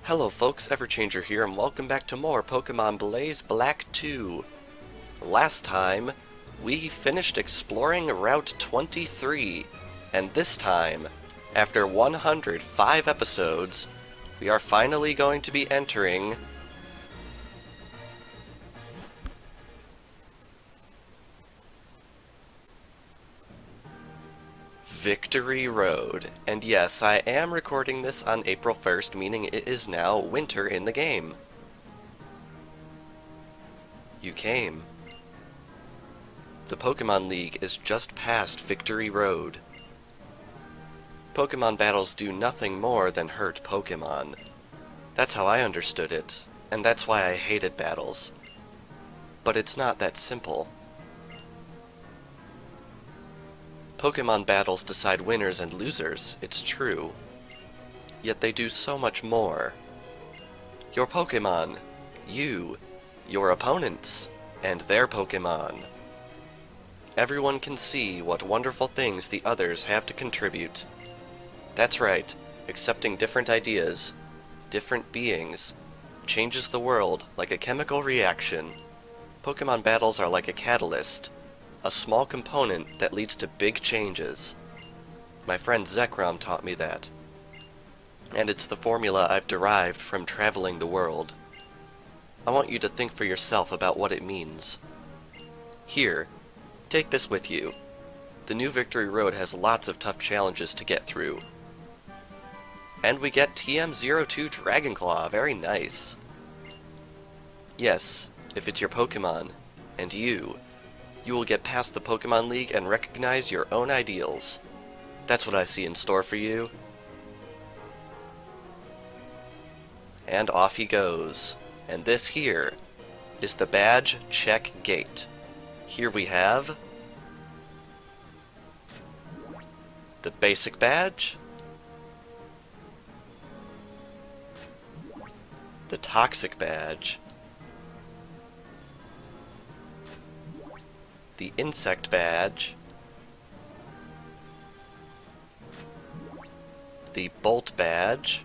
Hello folks, Everchanger here, and welcome back to more Pokemon Blaze Black 2. Last time, we finished exploring Route 23, and this time, after 105 episodes, we are finally going to be entering Victory Road. And yes, I am recording this on April 1st, meaning it is now winter in the game. You came. The Pokemon League is just past Victory Road. Pokemon battles do nothing more than hurt Pokemon. That's how I understood it, and that's why I hated battles. But it's not that simple. Pokemon battles decide winners and losers, it's true. Yet they do so much more. Your Pokemon, you, your opponents, and their Pokemon. Everyone can see what wonderful things the others have to contribute. That's right, accepting different ideas, different beings, changes the world like a chemical reaction. Pokemon battles are like a catalyst. A small component that leads to big changes. My friend Zekrom taught me that. And it's the formula I've derived from traveling the world. I want you to think for yourself about what it means. Here, take this with you. The new Victory Road has lots of tough challenges to get through. And we get TM02 Dragonclaw, very nice. Yes, if it's your Pokemon, and you will get past the Pokemon League and recognize your own ideals. That's what I see in store for you. And off he goes. And this here is the Badge Check Gate. Here we have the basic badge, the toxic badge, the insect badge, the bolt badge,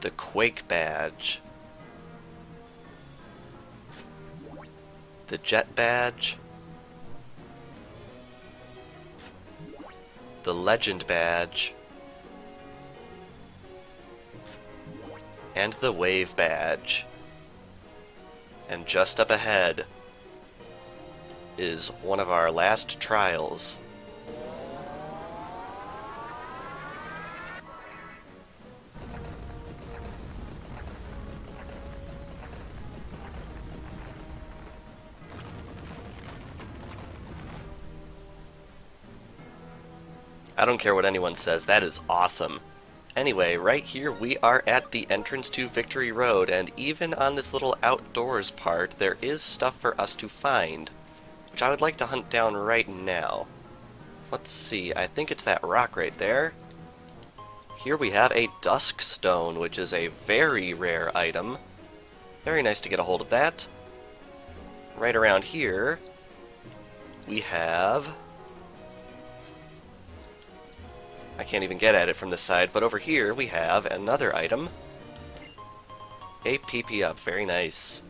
the quake badge, the jet badge, the legend badge, and the wave badge. And just up ahead is one of our last trials. I don't care what anyone says, that is awesome. Anyway, right here we are at the entrance to Victory Road, and even on this little outdoors part, there is stuff for us to find, which I would like to hunt down right now. Let's see, I think it's that rock right there. Here we have a Dusk Stone, which is a very rare item. Very nice to get a hold of that. Right around here, we have... I can't even get at it from this side, but over here we have another item. A PP up, very nice.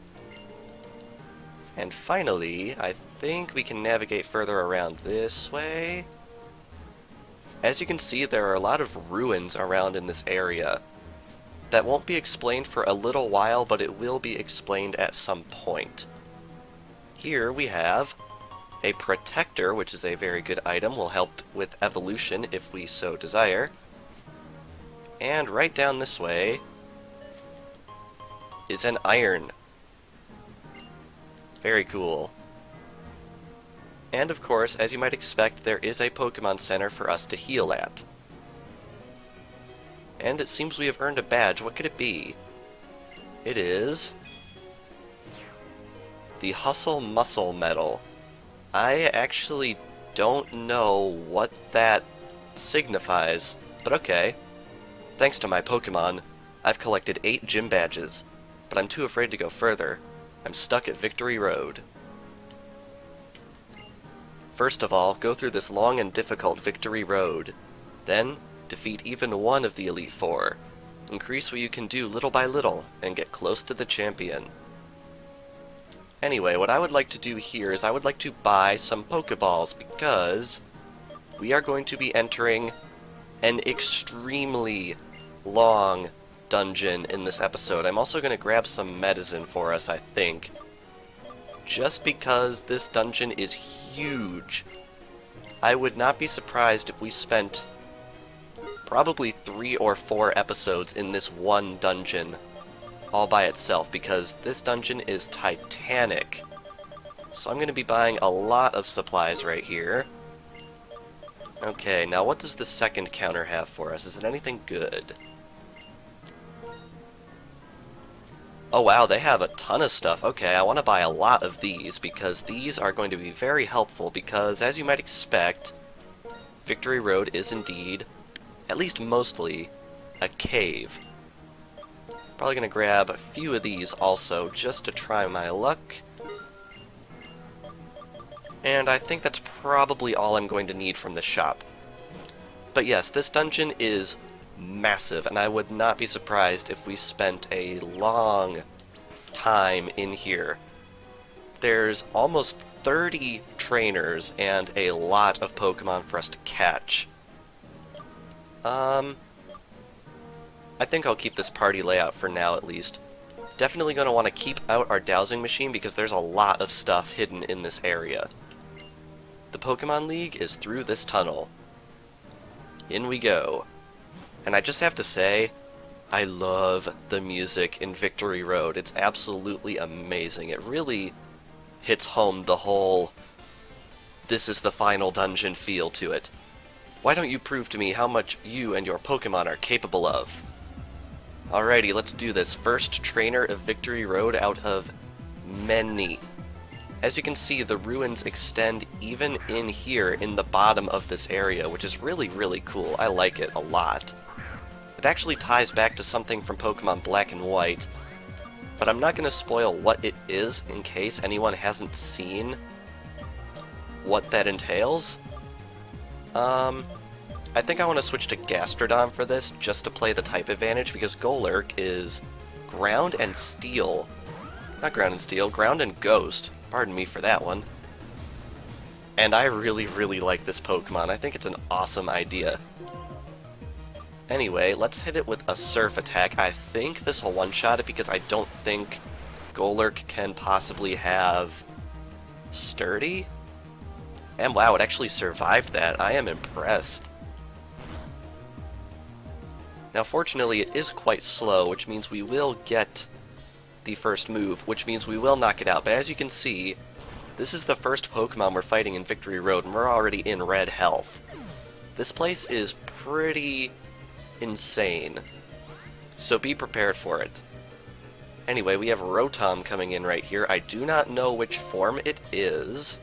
And finally, I think we can navigate further around this way. As you can see, there are a lot of ruins around in this area. That won't be explained for a little while, but it will be explained at some point. Here we have a protector, which is a very good item, will help with evolution if we so desire. And right down this way is an iron. Very cool. And of course, as you might expect, there is a Pokemon Center for us to heal at. And it seems we have earned a badge. What could it be? It is the Hustle Muscle Medal. I actually don't know what that signifies, but okay. Thanks to my Pokemon, I've collected 8 gym badges, but I'm too afraid to go further. I'm stuck at Victory Road. First of all, go through this long and difficult Victory Road. Then, Defeat even one of the Elite Four. Increase what you can do little by little, and get close to the champion. Anyway, what I would like to do here is I would like to buy some Pokeballs, because we are going to be entering an extremely long dungeon in this episode. I'm also going to grab some medicine for us, I think, just because this dungeon is huge. I would not be surprised if we spent probably 3 or 4 episodes in this one dungeon all by itself, because this dungeon is titanic. So I'm going to be buying a lot of supplies right here. Okay, now what does the second counter have for us? Is it anything good? Oh wow, they have a ton of stuff. Okay, I want to buy a lot of these, because these are going to be very helpful, because as you might expect, Victory Road is indeed, at least mostly, a cave. Probably going to grab a few of these also, just to try my luck. And I think that's probably all I'm going to need from the shop. But yes, this dungeon is massive, and I would not be surprised if we spent a long time in here. There's almost 30 trainers and a lot of Pokemon for us to catch. I think I'll keep this party layout for now, at least. Definitely going to want to keep out our dowsing machine, because there's a lot of stuff hidden in this area. The Pokemon League is through this tunnel. In we go. And I just have to say, I love the music in Victory Road. It's absolutely amazing. It really hits home the whole "this is the final dungeon" feel to it. Why don't you prove to me how much you and your Pokemon are capable of? Alrighty, let's do this. First trainer of Victory Road out of many. As you can see, the ruins extend even in here in the bottom of this area, which is really, really cool. I like it a lot. It actually ties back to something from Pokemon Black and White, but I'm not going to spoil what it is in case anyone hasn't seen what that entails. I think I want to switch to Gastrodon for this, just to play the type advantage, because Golurk is Ground and Steel. Not Ground and Steel, Ground and Ghost. Pardon me for that one. And I really, really like this Pokemon. I think it's an awesome idea. Anyway, let's hit it with a Surf attack. I think this will one-shot it, because I don't think Golurk can possibly have Sturdy. And wow, it actually survived that. I am impressed. Now fortunately it is quite slow, which means we will get the first move, which means we will knock it out. But as you can see, this is the first Pokemon we're fighting in Victory Road, and we're already in red health. This place is pretty insane, so be prepared for it. Anyway, we have Rotom coming in right here. I do not know which form it is,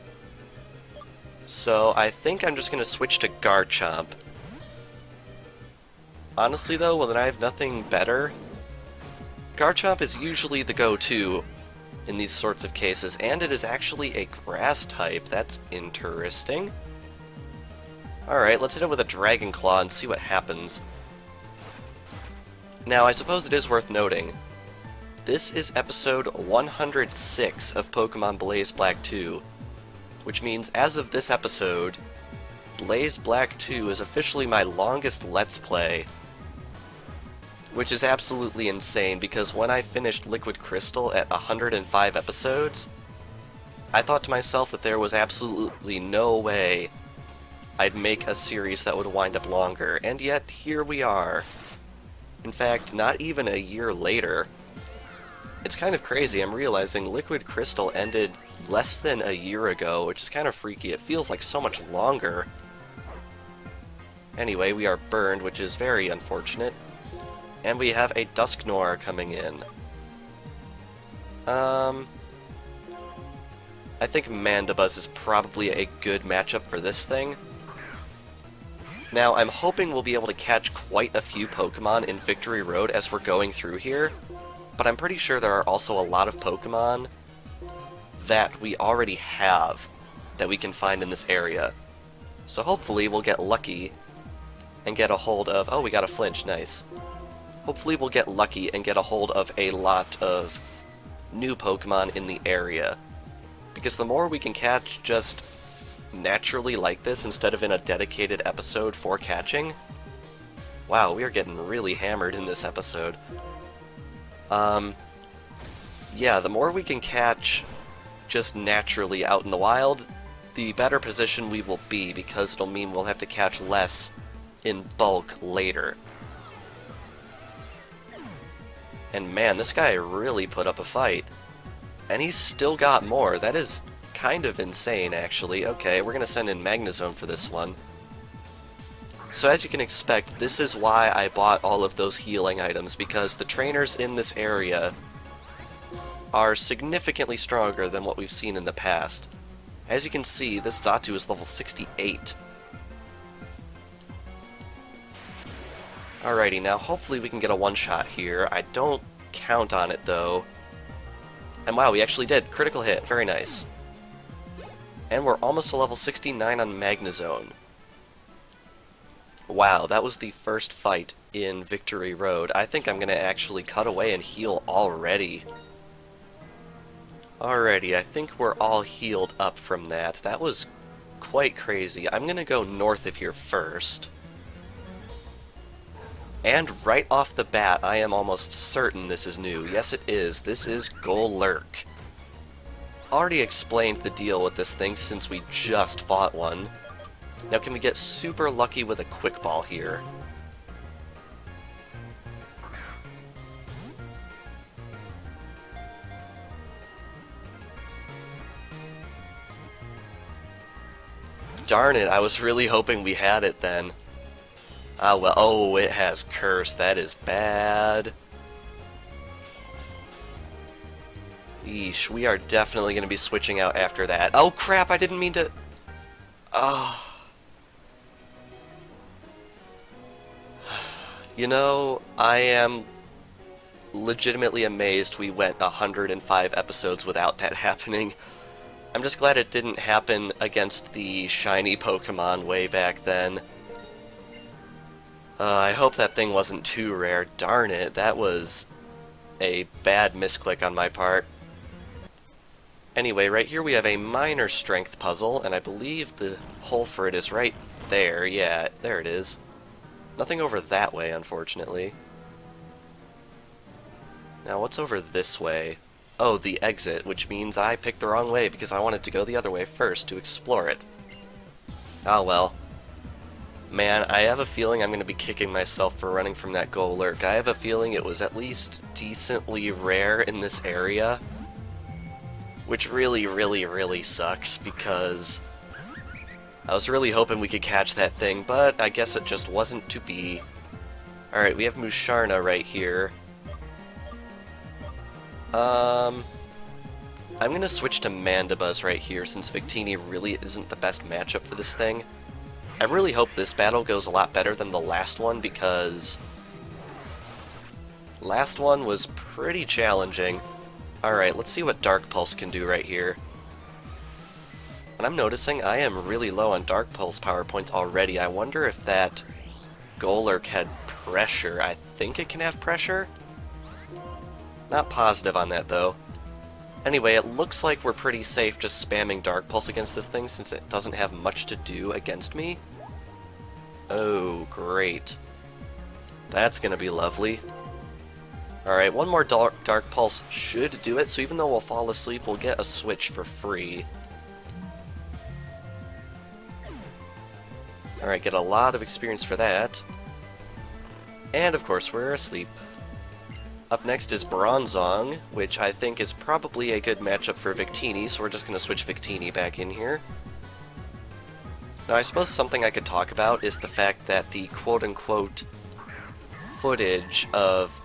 so I think I'm just going to switch to Garchomp. Honestly though, when I have nothing better, Garchomp is usually the go-to in these sorts of cases, and it is actually a grass type. That's interesting. Alright, let's hit it with a Dragon Claw and see what happens. Now, I suppose it is worth noting, this is episode 106 of Pokemon Blaze Black 2, which means as of this episode, Blaze Black 2 is officially my longest Let's Play, which is absolutely insane, because when I finished Liquid Crystal at 105 episodes, I thought to myself that there was absolutely no way I'd make a series that would wind up longer, and yet here we are. In fact, not even a year later. It's kind of crazy. I'm realizing Liquid Crystal ended less than a year ago, which is kind of freaky. It feels like so much longer. Anyway, we are burned, which is very unfortunate. And we have a Dusknoir coming in. I think Mandibuzz is probably a good matchup for this thing. Now, I'm hoping we'll be able to catch quite a few Pokemon in Victory Road as we're going through here, but I'm pretty sure there are also a lot of Pokemon that we already have that we can find in this area. So hopefully we'll get lucky and get a hold of... Oh, we got a flinch, nice. Hopefully we'll get lucky and get a hold of a lot of new Pokemon in the area. Because the more we can catch just naturally like this instead of in a dedicated episode for catching... Wow, we are getting really hammered in this episode. Yeah, the more we can catch just naturally out in the wild, the better position we will be, because it'll mean we'll have to catch less in bulk later. And man, this guy really put up a fight. And he's still got more. That is kind of insane, actually. Okay, we're gonna send in Magnezone for this one. So as you can expect, this is why I bought all of those healing items, because the trainers in this area are significantly stronger than what we've seen in the past. As you can see, this Xatu is level 68. Alrighty, now hopefully we can get a one-shot here. I don't count on it, though. And wow, we actually did. Critical hit. Very nice. And we're almost to level 69 on Magnezone. Wow, that was the first fight in Victory Road. I think I'm going to actually cut away and heal already. Alrighty, I think we're all healed up from that. That was quite crazy. I'm going to go north of here first. And right off the bat, I am almost certain this is new. Yes, it is. This is Golurk. Already explained the deal with this thing since we just fought one. Now, can we get super lucky with a Quick Ball here? Darn it, I was really hoping we had it then. Ah, well, oh, it has Curse. That is bad. Yeesh, we are definitely going to be switching out after that. Oh, crap, I didn't mean to... Oh. You know, I am legitimately amazed we went 105 episodes without that happening. I'm just glad it didn't happen against the shiny Pokemon way back then. I hope that thing wasn't too rare. Darn it, that was a bad misclick on my part. Anyway, right here we have a minor strength puzzle, and I believe the hole for it is right there. Yeah, there it is. Nothing over that way, unfortunately. Now, what's over this way? Oh, the exit, which means I picked the wrong way because I wanted to go the other way first to explore it. Ah, well. Man, I have a feeling I'm going to be kicking myself for running from that Golurk. I have a feeling it was at least decently rare in this area. Which really, really, really sucks, because I was really hoping we could catch that thing, but I guess it just wasn't to be. Alright, we have Musharna right here. I'm gonna switch to Mandibuzz right here, since Victini really isn't the best matchup for this thing. I really hope this battle goes a lot better than the last one, because last one was pretty challenging. Alright, let's see what Dark Pulse can do right here. And I'm noticing I am really low on Dark Pulse power points already. I wonder if that Golurk had pressure. I think it can have pressure? Not positive on that, though. Anyway, it looks like we're pretty safe just spamming Dark Pulse against this thing since it doesn't have much to do against me. Oh, great. That's gonna be lovely. Alright, one more Dark Pulse should do it, so even though we'll fall asleep, we'll get a switch for free. Alright, get a lot of experience for that. And of course, we're asleep. Up next is Bronzong, which I think is probably a good matchup for Victini, so we're just going to switch Victini back in here. Now, I suppose something I could talk about is the fact that the quote-unquote footage of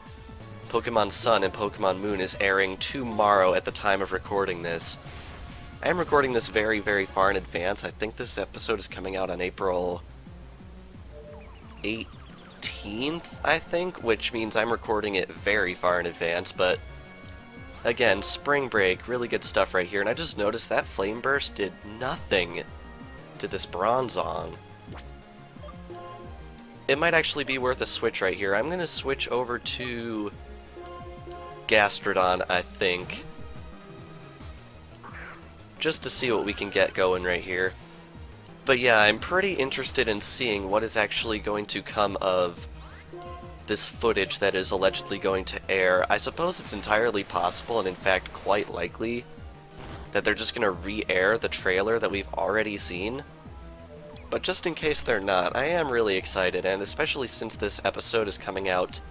Pokemon Sun and Pokemon Moon is airing tomorrow at the time of recording this. I am recording this very, very far in advance. I think this episode is coming out on April 18th, I think, which means I'm recording it very far in advance, but again, spring break, really good stuff right here, and I just noticed that Flame Burst did nothing to this Bronzong. it might actually be worth a switch right here. I'm going to switch over to Gastrodon, I think, just to see what we can get going right here. But yeah, I'm pretty interested in seeing what is actually going to come of this footage that is allegedly going to air. I suppose it's entirely possible, and in fact quite likely, that they're just going to re-air the trailer that we've already seen. But just in case they're not, I am really excited, and especially since this episode is coming out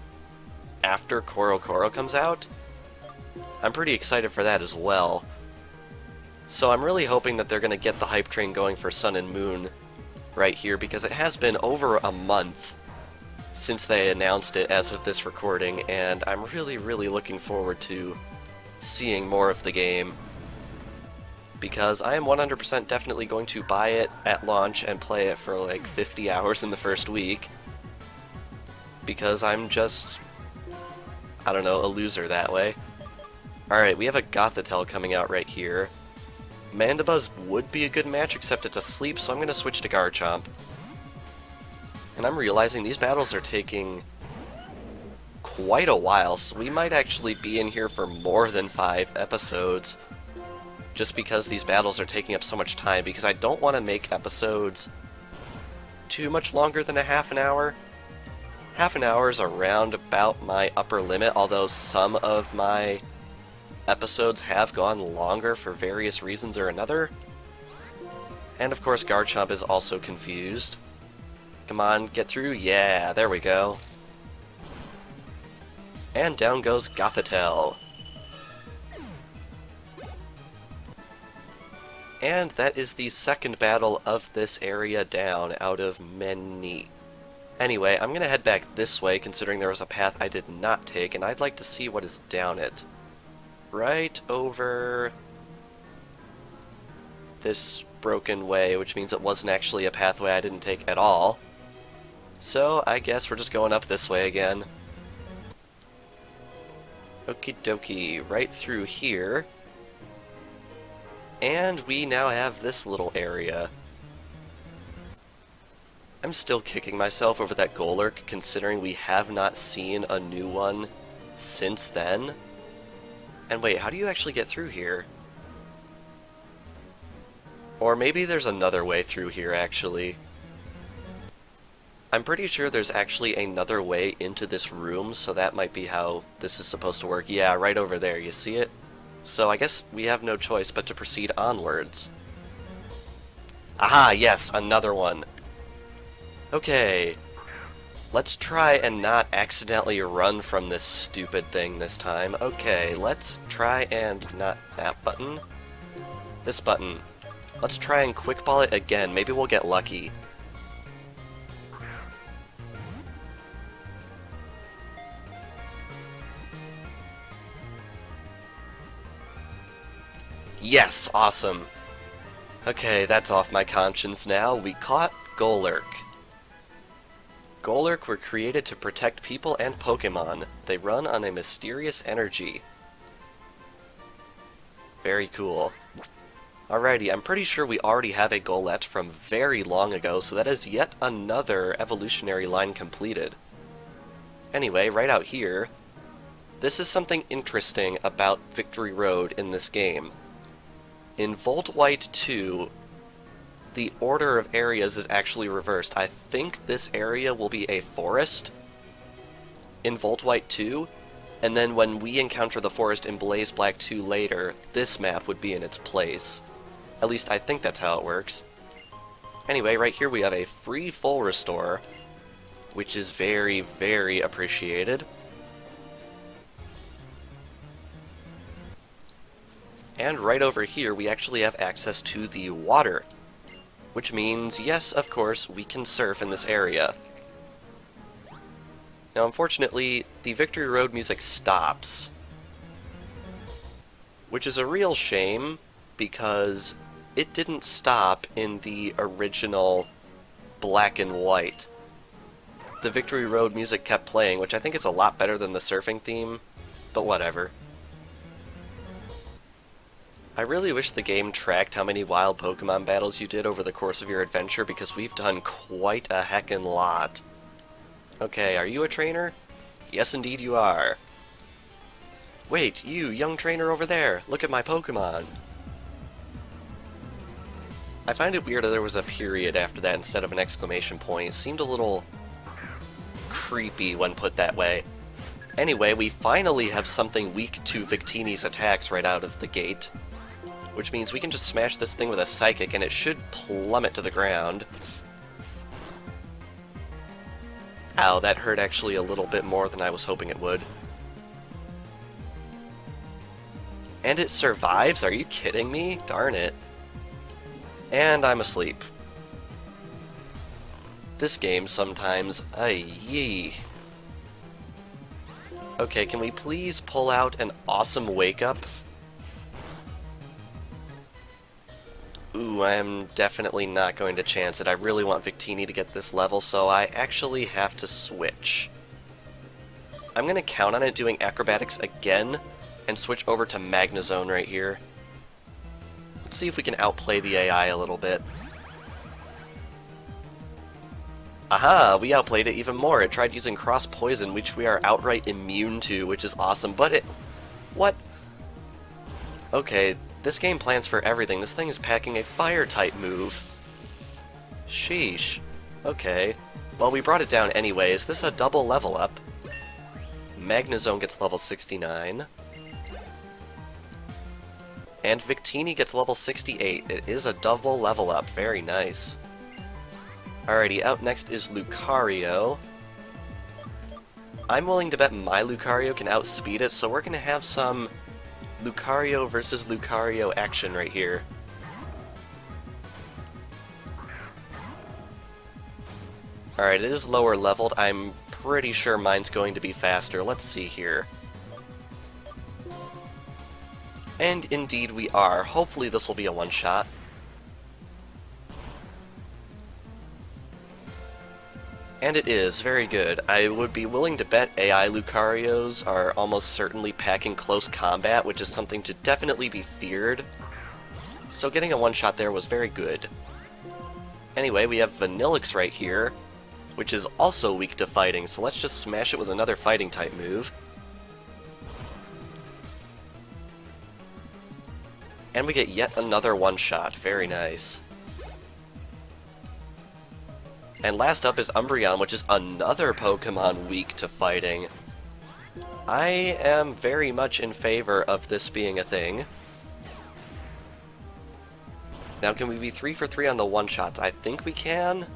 after Koro comes out, I'm pretty excited for that as well. So I'm really hoping that they're going to get the hype train going for Sun and Moon right here, because it has been over a month since they announced it as of this recording, and I'm really, really looking forward to seeing more of the game, because I am 100% definitely going to buy it at launch and play it for like 50 hours in the first week, because I'm just, I don't know, a loser that way. Alright, we have a Gothitelle coming out right here. Mandibuzz would be a good match, except it's asleep, so I'm going to switch to Garchomp. And I'm realizing these battles are taking quite a while, so we might actually be in here for more than 5 episodes, just because these battles are taking up so much time, because I don't want to make episodes too much longer than a half an hour. Half an hour is around about my upper limit, although some of my episodes have gone longer for various reasons or another. And of course Garchomp is also confused. Come on, get through. Yeah, there we go. And down goes Gothitelle. And that is the second battle of this area down out of many. Anyway, I'm going to head back this way, considering there was a path I did not take, and I'd like to see what is down it. Right over this broken way, which means it wasn't actually a pathway I didn't take at all. So I guess we're just going up this way again. Okie dokie, right through here. And we now have this little area. I'm still kicking myself over that Golurk, considering we have not seen a new one since then. And wait, how do you actually get through here? Or maybe there's another way through here, actually. I'm pretty sure there's actually another way into this room, so that might be how this is supposed to work. Yeah, right over there, you see it? So I guess we have no choice but to proceed onwards. Aha, yes, another one. Okay. Let's try and not accidentally run from this stupid thing this time. Okay, let's try and not that button. This button. Let's try and quick ball it again. Maybe we'll get lucky. Yes, awesome. Okay, that's off my conscience now. We caught Golurk. Golurk were created to protect people and Pokémon. They run on a mysterious energy. Very cool. Alrighty, I'm pretty sure we already have a Golett from very long ago, so that is yet another evolutionary line completed. Anyway, right out here, this is something interesting about Victory Road in this game. In Volt White 2, the order of areas is actually reversed. I think this area will be a forest in Volt White 2, and then when we encounter the forest in Blaze Black 2 later, this map would be in its place. At least I think that's how it works. Anyway, right here we have a free full restore, which is very, very appreciated. And right over here we actually have access to the water, which means, yes, of course, we can surf in this area. Now, unfortunately, the Victory Road music stops, which is a real shame, because it didn't stop in the original black and white. The Victory Road music kept playing, which I think is a lot better than the surfing theme, but whatever. I really wish the game tracked how many wild Pokemon battles you did over the course of your adventure, because we've done quite a heckin' lot. Okay, are you a trainer? Yes, indeed you are. Wait, you, young trainer over there, look at my Pokémon. I find it weird that there was a period after that instead of an exclamation point. It seemed a little creepy when put that way. Anyway, we finally have something weak to Victini's attacks right out of the gate, which means we can just smash this thing with a Psychic and it should plummet to the ground. Ow, that hurt actually a little bit more than I was hoping it would. And it survives? Are you kidding me? Darn it. And I'm asleep. This game sometimes, yee. Okay, can we please pull out an awesome wake-up? Ooh, I am definitely not going to chance it. I really want Victini to get this level, so I actually have to switch. I'm going to count on it doing acrobatics again, and switch over to Magnezone right here. Let's see if we can outplay the AI a little bit. Aha! We outplayed it even more. It tried using Cross Poison, which we are outright immune to, which is awesome, but it... What? Okay, this game plans for everything. This thing is packing a Fire-type move. Sheesh. Okay. Well, we brought it down anyway. Is this a double level up? Magnezone gets level 69. And Victini gets level 68. It is a double level up. Very nice. Alrighty, out next is Lucario. I'm willing to bet my Lucario can outspeed it, so we're going to have some Lucario versus Lucario action right here. Alright, it is lower leveled. I'm pretty sure mine's going to be faster. Let's see here. And indeed we are. Hopefully this will be a one-shot. And it is. Very good. I would be willing to bet AI Lucarios are almost certainly packing close combat, which is something to definitely be feared. So getting a one-shot there was very good. Anyway, we have Vanillix right here, which is also weak to fighting, so let's just smash it with another fighting-type move. And we get yet another one-shot. Very nice. And last up is Umbreon, which is another Pokemon weak to fighting. I am very much in favor of this being a thing. Now, can we be 3 for 3 on the one-shots? I think we can.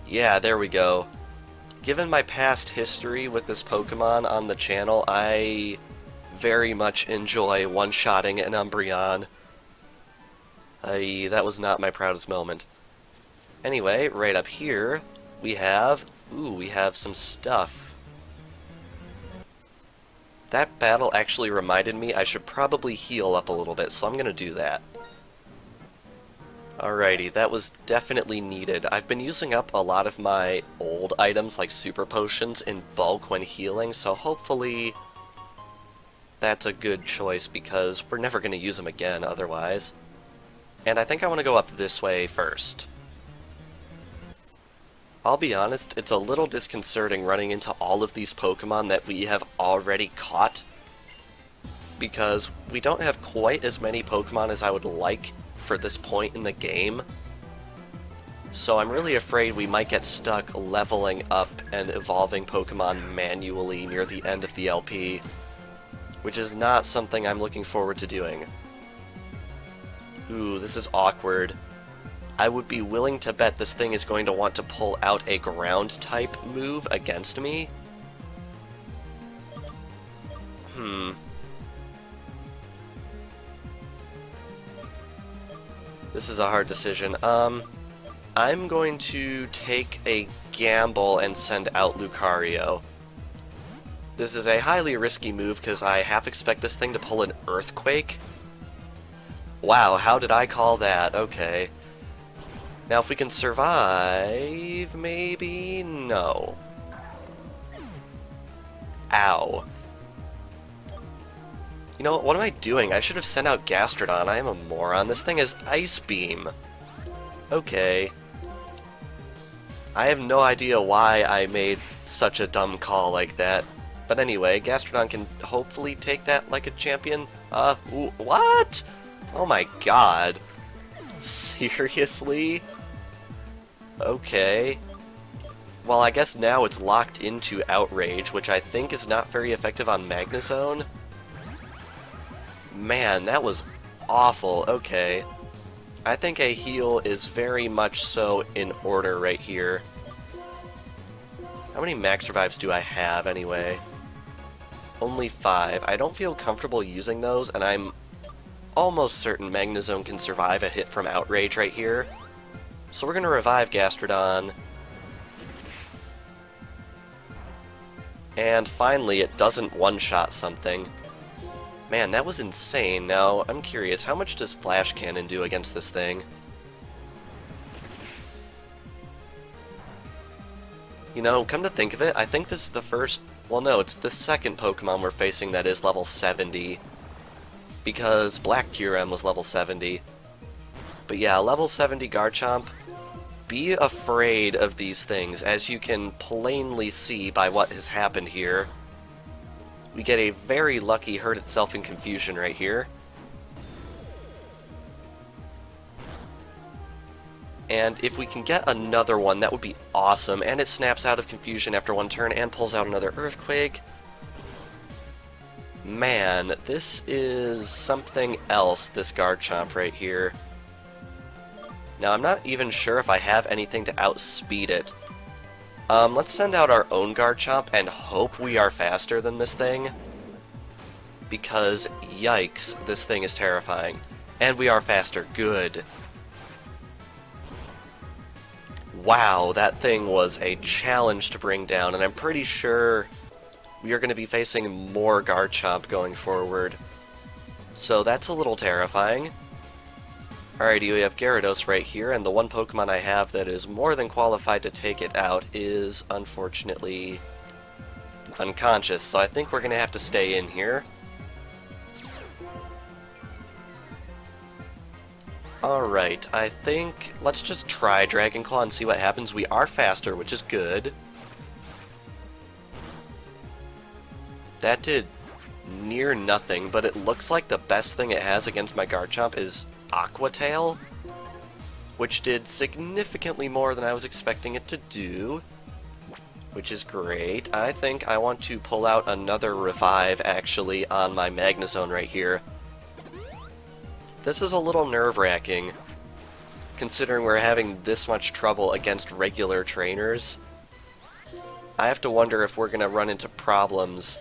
Yeah, there we go. Given my past history with this Pokemon on the channel, I very much enjoy one-shotting an Umbreon. That was not my proudest moment. Anyway, right up here, we have some stuff. That battle actually reminded me I should probably heal up a little bit, so I'm gonna do that. Alrighty, that was definitely needed. I've been using up a lot of my old items, like super potions, in bulk when healing, so hopefully that's a good choice, because we're never gonna use them again otherwise. And I think I want to go up this way first. I'll be honest, it's a little disconcerting running into all of these Pokemon that we have already caught, because we don't have quite as many Pokemon as I would like for this point in the game. So I'm really afraid we might get stuck leveling up and evolving Pokemon manually near the end of the LP, which is not something I'm looking forward to doing. Ooh, this is awkward. I would be willing to bet this thing is going to want to pull out a ground-type move against me. This is a hard decision. I'm going to take a gamble and send out Lucario. This is a highly risky move because I half expect this thing to pull an Earthquake. Wow, how did I call that? Okay. Now, if we can survive, maybe? No. Ow. You know, what am I doing? I should have sent out Gastrodon. I am a moron. This thing is Ice Beam. Okay. I have no idea why I made such a dumb call like that. But anyway, Gastrodon can hopefully take that like a champion. What? Oh my god. Seriously? Okay. Well, I guess now it's locked into Outrage, which I think is not very effective on Magnezone. Man, that was awful. Okay. I think a heal is very much so in order right here. How many max revives do I have anyway? Only 5. I don't feel comfortable using those, and I'm almost certain Magnezone can survive a hit from Outrage right here. So we're going to revive Gastrodon. And finally, it doesn't one-shot something. Man, that was insane. Now, I'm curious, how much does Flash Cannon do against this thing? You know, come to think of it, I think this is the first... Well, no, it's the second Pokemon we're facing that is level 70. Because Black Kyurem was level 70. But yeah, level 70 Garchomp. Be afraid of these things, as you can plainly see by what has happened here. We get a very lucky Hurt Itself in Confusion right here. And if we can get another one, that would be awesome. And it snaps out of Confusion after one turn and pulls out another Earthquake. Man, this is something else, this Garchomp right here. Now, I'm not even sure if I have anything to outspeed it. Let's send out our own Garchomp and hope we are faster than this thing. Because, yikes, this thing is terrifying. And we are faster. Good. Wow, that thing was a challenge to bring down, and I'm pretty sure we are going to be facing more Garchomp going forward. So that's a little terrifying. Alrighty, we have Gyarados right here, and the one Pokemon I have that is more than qualified to take it out is, unfortunately, unconscious, so I think we're going to have to stay in here. Alright, I think let's just try Dragon Claw and see what happens. We are faster, which is good. That did near nothing, but it looks like the best thing it has against my Garchomp is Aqua Tail, which did significantly more than I was expecting it to do, which is great. I think I want to pull out another Revive, actually, on my Magnezone right here. This is a little nerve-wracking, considering we're having this much trouble against regular trainers. I have to wonder if we're going to run into problems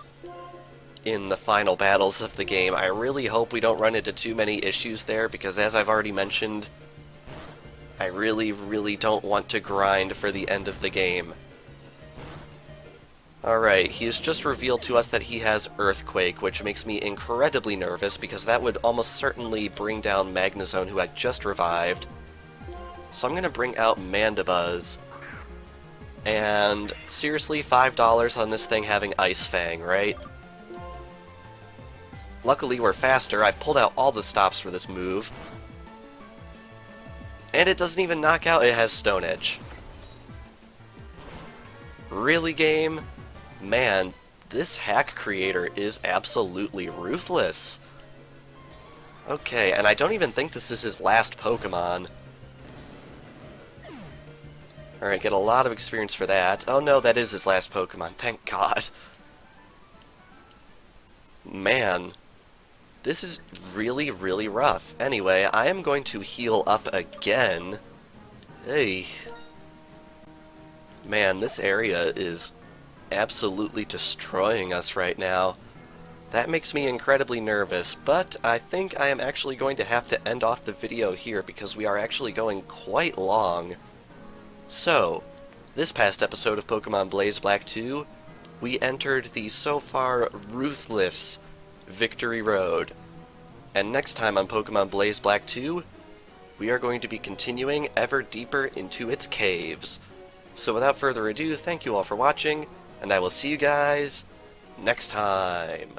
in the final battles of the game. I really hope we don't run into too many issues there, because as I've already mentioned, I really don't want to grind for the end of the game. Alright, he has just revealed to us that he has Earthquake, which makes me incredibly nervous, because that would almost certainly bring down Magnezone, who I just revived. So I'm going to bring out Mandibuzz. And seriously, $5 on this thing having Ice Fang, right? Luckily, we're faster. I've pulled out all the stops for this move. And it doesn't even knock out, it has Stone Edge. Really, game? Man, this hack creator is absolutely ruthless. Okay, and I don't even think this is his last Pokemon. Alright, get a lot of experience for that. Oh no, that is his last Pokemon, thank God. Man, this is really rough. Anyway, I am going to heal up again. Hey. Man, this area is absolutely destroying us right now. That makes me incredibly nervous, but I think I am actually going to have to end off the video here because we are actually going quite long. So, this past episode of Pokemon Blaze Black 2, we entered the so far ruthless Victory Road. And next time on Pokemon Blaze Black 2, we are going to be continuing ever deeper into its caves. So without further ado, thank you all for watching, and I will see you guys next time.